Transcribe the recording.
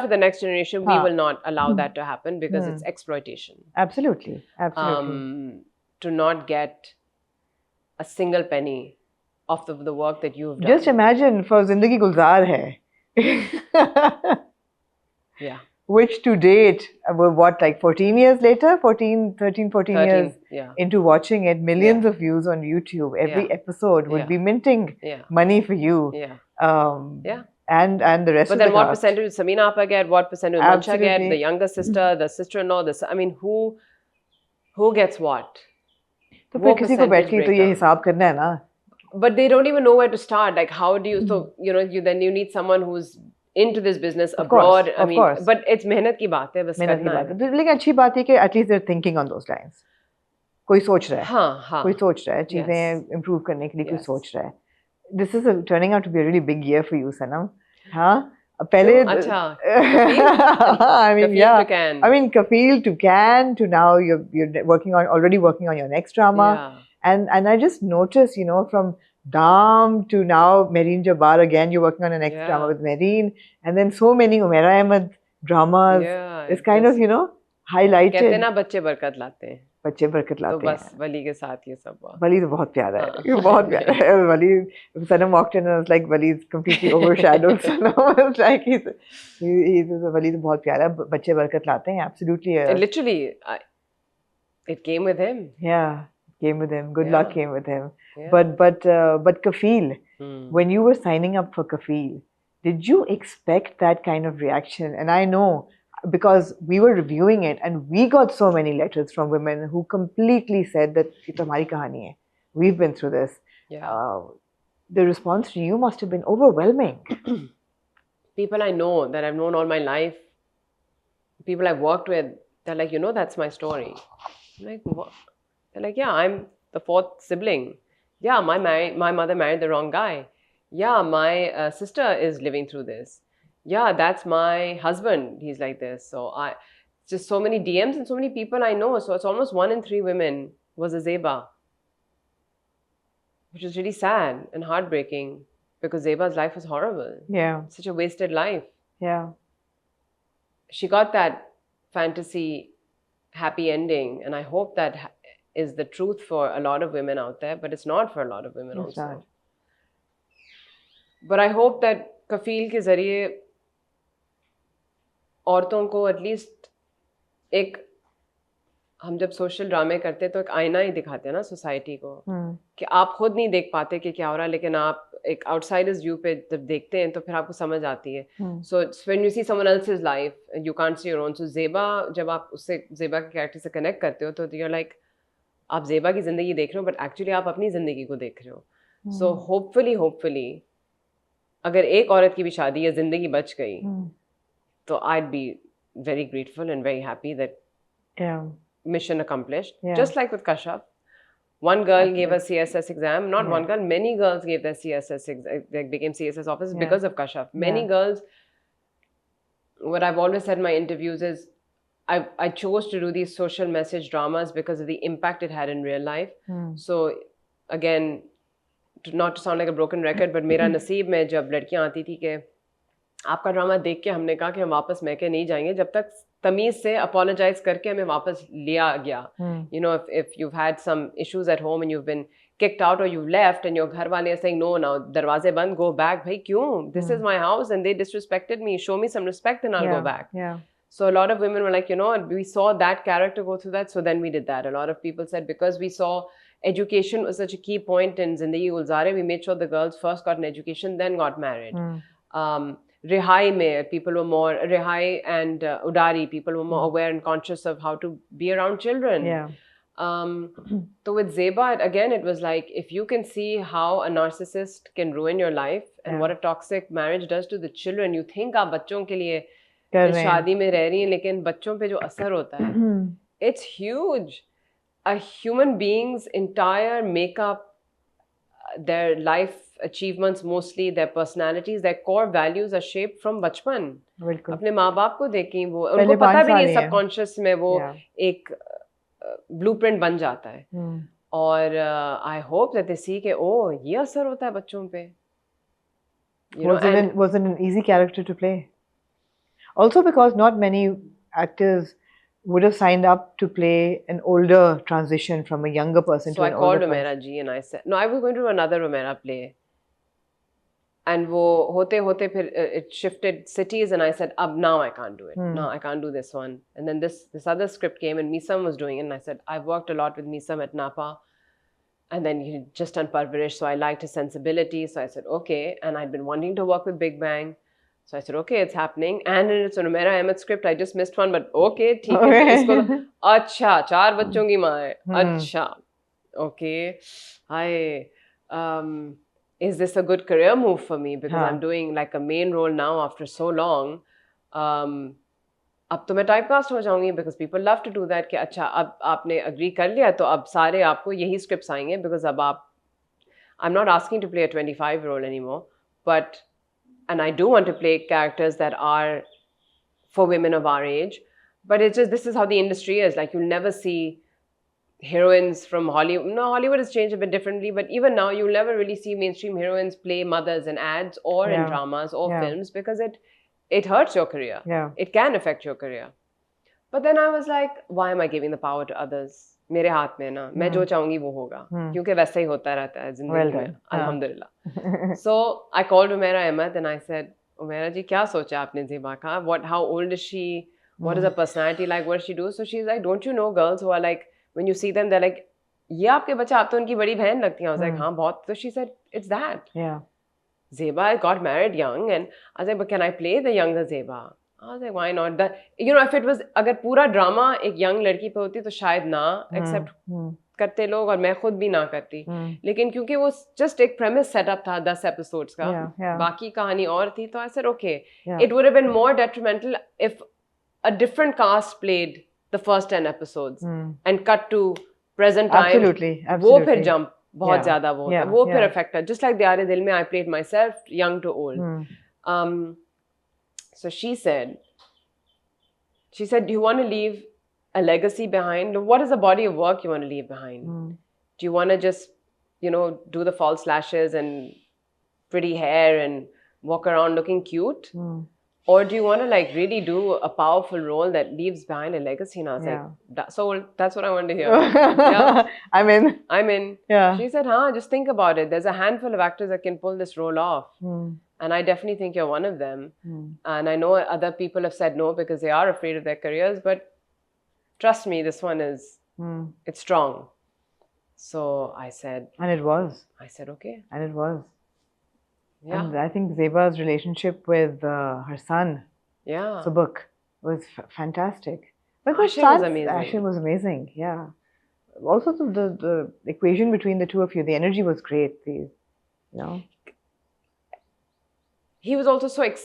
for the next generation, we will not allow that to happen because it's exploitation. Absolutely. To not get a single penny of the work that you've done. Just imagine for Zindagi Gulzar hai. Yeah. Which to date, what, like 14 years later? 13 years into watching it, millions of views on YouTube. Every episode would be minting money for you. And the rest but of the cast. But then what percentage would Samina Appa get? What percentage would Mancha get? The younger sister, the sister-in-law, I mean, who gets what? तो फिर किसी को बैठ के तो ये हिसाब करना है ना. But they don't even know where to start. Like, how do you? So then you need someone who's into this business abroad. I mean, but it's मेहनत की बात है, बस करना है. लेकिन अच्छी बात है कि at least they're thinking on those lines. कोई सोच रहा है. हाँ. कोई सोच रहा है चीजें improve करने के लिए कोई सोच रहा है. This is turning out to be a really big year for you, Sanam. हाँ. पहले अच्छा. I mean, yeah. I mean, Kafil to Can to now you're already working on your next drama. Yeah. And I just noticed, from Dam to now Mehreen Jabbar again, you're working on a next drama with Mehreen, and then so many Umaira Ahmed dramas. Yeah, it's kind of, highlighted. कहते हैं ना बच्चे बरकत लाते हैं. बच्चे बरकत लाते हैं. तो बस वली के साथ ये सब हुआ. वली तो बहुत प्यारा है. ये बहुत प्यारा है. वली, Sanam walked in and I was like, Wali's completely overshadowed. Sanam was like, he's वली तो बहुत प्यारा है. बच्चे बरकत लाते हैं. Absolutely. Literally, it came with him. Yeah. Came with him. Good luck came with him. Yeah. But Kafil, when you were signing up for Kafil, did you expect that kind of reaction? And I know because we were reviewing it and we got so many letters from women who completely said that ये तो हमारी कहानी है. We've been through this. Yeah. The response to you must have been overwhelming. People I know that I've known all my life, people I've worked with, they're like, that's my story. I'm like, what? They're like, yeah, I'm the fourth sibling. Yeah, my mother married the wrong guy. Yeah, my sister is living through this. Yeah, that's my husband. He's like this. So just so many DMs and so many people I know. So it's almost 1 in 3 women was a Zeba, which is really sad and heartbreaking because Zeba's life was horrible. Yeah. Such a wasted life. Yeah. She got that fantasy happy ending, and I hope that is the truth for a lot of women out there, but it's not for a lot of women also. Not. But I hope that Kafil के ज़रिए औरतों को at least एक हम जब social ड्रामे करते हैं तो एक आईना ही दिखाते हैं ना सोसाइटी को कि आप खुद नहीं देख पाते कि क्या हो रहा है, लेकिन आप एक आउटसाइडर्स व्यू पे जब देखते हैं तो फिर आपको समझ आती है. So when you see someone else's life you can't see your own. So Zeba, जब आप उससे ज़ेबा के कैरेक्टर से कनेक्ट करते हो तो यू आर लाइक आप ज़ेबा की ज़िंदगी देख रहे हो बट एक्चुअली आप अपनी ज़िंदगी को देख रहे हो. सो होपफुली अगर एक औरत की भी शादी या ज़िंदगी बच गई तो I'd be very grateful and very happy that mission accomplished. Just like with Kashyap. One girl gave a CSS exam. Not one girl, many girls gave their CSS exam. They became CSS officers because of Kashyap. Many girls, what I've always said in my interviews is, I chose to do these social message dramas because of the impact it had in real life. So again, not to sound like a broken record, but मेरा नसीब में जब लड़कियां आती थी कि आपका drama देख के हमने कहा कि हम वापस मैके नहीं जाएंगे जब तक तमीज से अपोलोजाइज करके हमें वापस लिया गया. You know, if you've had some issues at home and you've been kicked out or you've left and your घर वाले are saying no now दरवाजे बंद, go back. भाई क्यों? This is my house and they disrespected me. Show me some respect and I'll go back. So a lot of women were like, we saw that character go through that, so then we did that. A lot of people said because we saw education was such a key point in Zindagi Gulzare, we made sure the girls first got an education, then got married. Rihai mein, people were more, Rihai and Udari, people were more aware and conscious of how to be around children. So with Zeba, again, it was like, if you can see how a narcissist can ruin your life and what a toxic marriage does to the children, you think आप बच्चों के लिए शादी में रह रही हैं, लेकिन बच्चों पे जो असर होता है, it's huge. A human being's entire makeup, their life achievements mostly, their personalities, their core values are shaped from बचपन. अपने माँ बाप को देखें, वो उनको पता भी नहीं सबकॉन्शियस में वो एक ब्लूप्रिंट बन जाता है. और I hope that they see कि ये असर होता है बच्चों पे. Was it an easy character to play? Also because not many actors would have signed up to play an older transition from a younger person So to I an called older person. Umaira ji and I said, no, I was going to do another Umaira play. And वो होते होते फिर it shifted cities and I said, now I can't do it. No, I can't do this one. And then this other script came and Meesam was doing it and I said, I've worked a lot with Meesam at Napa. And then he just done Parvarish, so I liked his sensibility. So I said, okay. And I'd been wanting to work with Big Bang. So I said, okay, it's happening. And it's an Umaira Ahmed script. I just missed one, but okay, ठीक है. तो इसको तो अच्छा 4 बच्चों की माँ है. अच्छा, okay. Is this a good career move for me? Because I'm doing like a main role now after so long. अब तो मैं टाइपकास्ट हो जाऊंगी because people love to do that कि अच्छा अब आपने agree कर लिया तो अब सारे आपको यही scripts आएंगे because अब आप I'm not asking to play a 25-year-old anymore, but and I do want to play characters that are for women of our age, but it's just this is how the industry is. Like you'll never see heroines from Hollywood. No, Hollywood has changed a bit differently, but even now you'll never really see mainstream heroines play mothers in ads or in dramas or films because it hurts your career. Yeah. It can affect your career. But then I was like, why am I giving the power to others? मेरे हाथ में ना मैं जो चाहूंगी वो होगा क्योंकि वैसा ही होता रहता है जिंदगी में अल्हम्दुलिल्लाह. So I called Umaira Ahmed and I said, Umaira ji क्या सोचा आपने ज़ेबा का? How old is she? What is her personality like? What does she do? So she's like, don't you know girls who are like, when you see them, they're like, ये आपके बच्चे आप तो उनकी बड़ी बहन लगती हैं. I was like, हाँ बहुत. So she said, it's that. Yeah. Zeba got married young and I was like, but can I play the younger Zeba? I was like, why not? That, you know, if it was, अगर पूरा drama एक young लड़की पे होती तो शायद ना accept करते लोग और मैं खुद भी ना करती. लेकिन क्योंकि वो जस्ट एक प्रेमिस सेटअप था 10 एपिसोड्स का, बाकी कहानी और थी, तो I said, okay, it would have been more detrimental if a different cast played the first 10 episodes and cut to present time. Absolutely. वो फिर jump बहुत ज़्यादा वो होता है, वो फिर affect है. Just like Dyaare Dil में I played myself, young to old. So she said, do you want to leave a legacy behind? What is the body of work you want to leave behind? Do you want to just, you know, do the false lashes and pretty hair and walk around looking cute? Or do you want to like really do a powerful role that leaves behind a legacy? And I was like, so that's what I wanted to hear. Yeah. I'm in. Yeah. She said, just think about it. There's a handful of actors that can pull this role off. And I definitely think you're one of them. And I know other people have said no because they are afraid of their careers. But trust me, this one is, it's strong. So I said. And it was. I said, okay. And it was. Yeah. And I think Zeba's relationship with her son, Subuk, was fantastic. Asher was amazing. Asher was amazing, yeah. Also, the equation between the two of you, the energy was great. You know. He was also so excited.